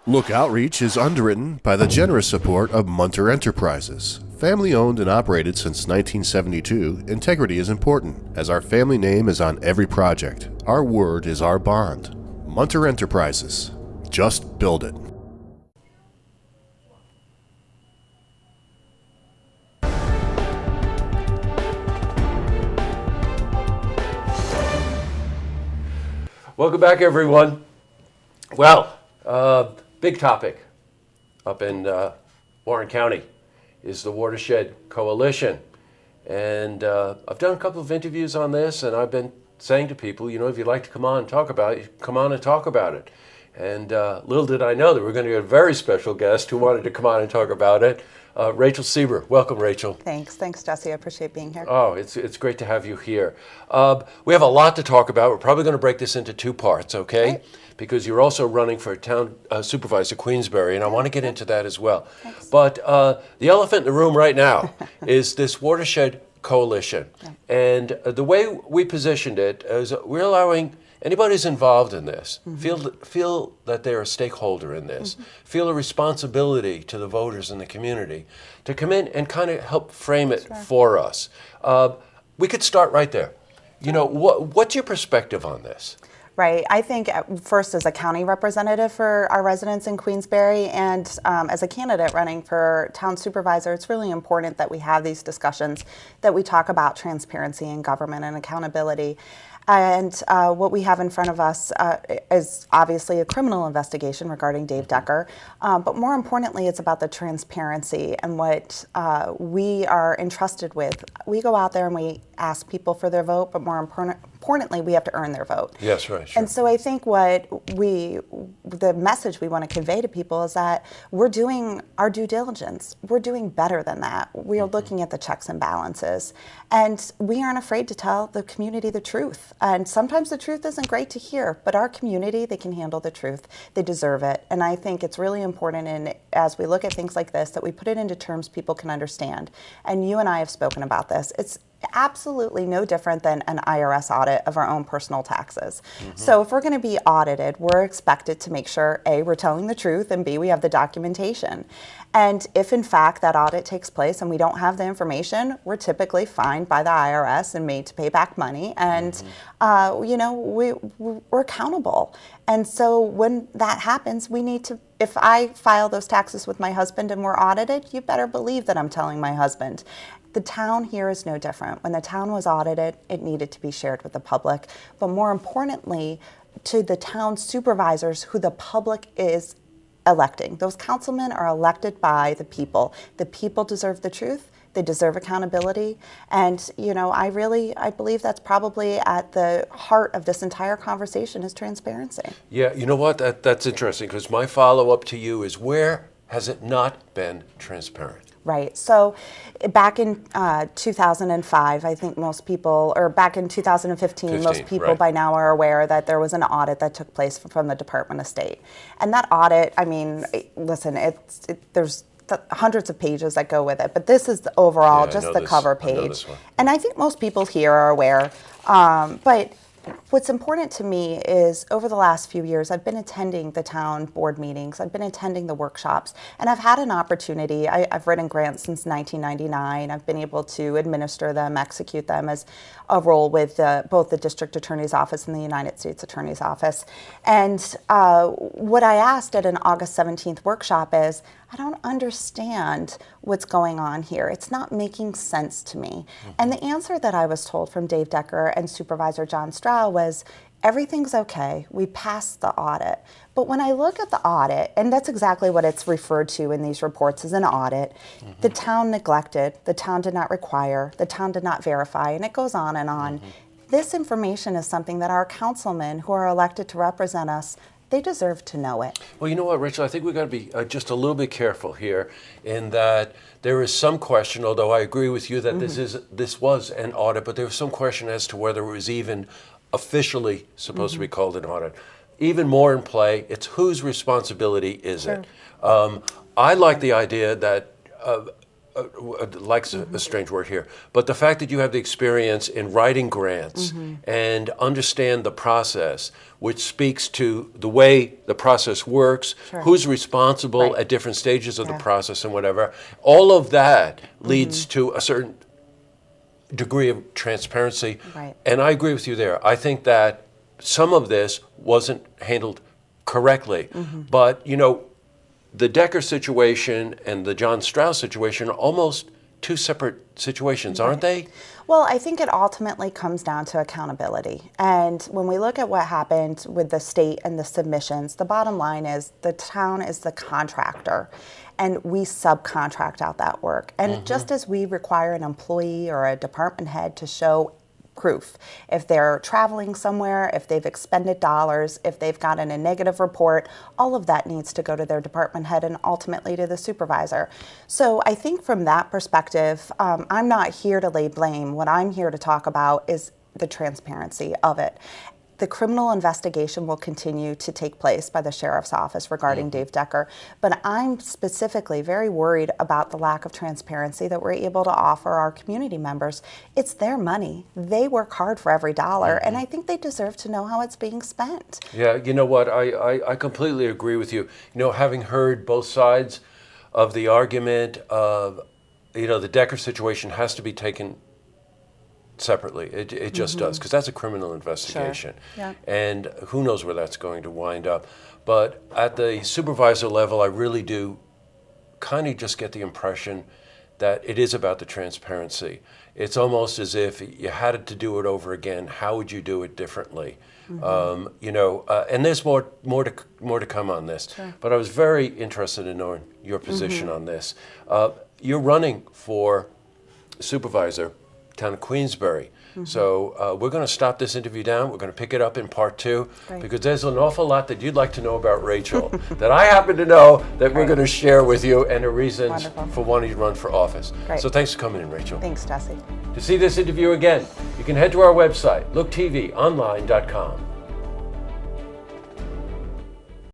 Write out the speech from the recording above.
Look Outreach is underwritten by the generous support of Munter Enterprises. Family owned and operated since 1972, integrity is important, as our family name is on every project. Our word is our bond. Munter Enterprises. Just build it. Welcome back, everyone. Well, big topic up in Warren County is the Watershed Coalition. And I've done a couple of interviews on this, and I've been saying to people, you know, if you'd like to come on and talk about it, come on and talk about it. And little did I know that we're going to get a very special guest who wanted to come on and talk about it. Rachel Seeber. Welcome, Rachel. Thanks, Jesse. I appreciate being here. Oh, it's great to have you here. We have a lot to talk about. We're probably going to break this into two parts, okay? Right. Because you're also running for Town Supervisor Queensbury, and I want to get into that as well. Thanks. But the elephant in the room right now is this Watershed Coalition. Yeah. And the way we positioned it is we're allowing anybody who's involved in this, feel that they're a stakeholder in this, feel a responsibility to the voters in the community to come in and kind of help frame it for us. We could start right there. You know, what's your perspective on this? Right. I think first as a county representative for our residents in Queensbury and as a candidate running for town supervisor, it's really important that we have these discussions, that we talk about transparency in government and accountability. And what we have in front of us is obviously a criminal investigation regarding Dave Decker. But more importantly, it's about the transparency and what we are entrusted with. We go out there and we ask people for their vote, but more importantly, we have to earn their vote. Yes, right. Sure. And so I think the message we want to convey to people is that we're doing our due diligence. We're doing better than that. We are looking at the checks and balances. And we aren't afraid to tell the community the truth. And sometimes the truth isn't great to hear, but our community, they can handle the truth. They deserve it. And I think it's really important, as we look at things like this, that we put it into terms people can understand. And you and I have spoken about this. It's absolutely no different than an IRS audit of our own personal taxes. So if we're going to be audited, we're expected to make sure, A, we're telling the truth, and B, we have the documentation. And if in fact that audit takes place and we don't have the information, we're typically fined by the IRS and made to pay back money. And you know, we're accountable. And so when that happens, we need to, if I file those taxes with my husband and we're audited, you better believe that I'm telling my husband. The town here is no different. When the town was audited, it needed to be shared with the public. But more importantly, to the town supervisors who the public is electing. Those councilmen are elected by the people. The people deserve the truth. They deserve accountability. And, you know, I believe that's probably at the heart of this entire conversation is transparency. Yeah, you know what? That's interesting, because my follow-up to you is, where has it not been transparent? Right. So back in 2005, I think most people, or back in 2015, most people by now are aware that there was an audit that took place from the Department of State. And that audit, I mean, listen, there's hundreds of pages that go with it, but this is the overall, just the cover page. And I think most people here are aware, but what's important to me is over the last few years, I've been attending the town board meetings, I've been attending the workshops, and I've had an opportunity. I've written grants since 1999. I've been able to administer them, execute them as a role with both the District Attorney's Office and the United States Attorney's Office. And what I asked at an August 17th workshop is, I don't understand what's going on here. It's not making sense to me. And the answer that I was told from Dave Decker and Supervisor John Stroud was, everything's okay. We passed the audit. But when I look at the audit, and that's exactly what it's referred to in these reports as an audit, the town neglected, the town did not require, the town did not verify, and it goes on and on. This information is something that our councilmen who are elected to represent us, they deserve to know it. Well, you know what, Rachel, I think we've got to be just a little bit careful here in that there is some question, although I agree with you that this was an audit, but there was some question as to whether it was even officially supposed to be called an audit. Even more in play, it's whose responsibility is it? I like the idea that likes a strange word here, but the fact that you have the experience in writing grants and understand the process, which speaks to the way the process works, who's responsible at different stages of the process and whatever, all of that leads to a certain degree of transparency. And I agree with you there. I think that some of this wasn't handled correctly, but you know, the Decker situation and the John Strauss situation are almost two separate situations, aren't they? Well, I think it ultimately comes down to accountability. And when we look at what happened with the state and the submissions, the bottom line is the town is the contractor and we subcontract out that work. And just as we require an employee or a department head to show proof, if they're traveling somewhere, if they've expended dollars, if they've gotten a negative report, all of that needs to go to their department head and ultimately to the supervisor. So I think from that perspective, I'm not here to lay blame. What I'm here to talk about is the transparency of it. The criminal investigation will continue to take place by the sheriff's office regarding Dave Decker, but I'm specifically very worried about the lack of transparency that we're able to offer our community members. It's their money. They work hard for every dollar, and I think they deserve to know how it's being spent. Yeah, you know what, I completely agree with you. You know, having heard both sides of the argument of, you know, the Decker situation has to be taken separately. It just does, because that's a criminal investigation. And who knows where that's going to wind up. But at the supervisor level, I really do kind of just get the impression that it is about the transparency. It's almost as if you had to do it over again. How would you do it differently? You know, and there's more to come on this. But I was very interested in knowing your position on this. You're running for supervisor, Town of Queensbury. So we're going to stop this interview down. We're going to pick it up in part 2 because there's an awful lot that you'd like to know about Rachel that I happen to know that we're going to share with you, and the reasons for wanting to run for office. So thanks for coming in, Rachel. Thanks, Jesse. To see this interview again, you can head to our website, looktvonline.com.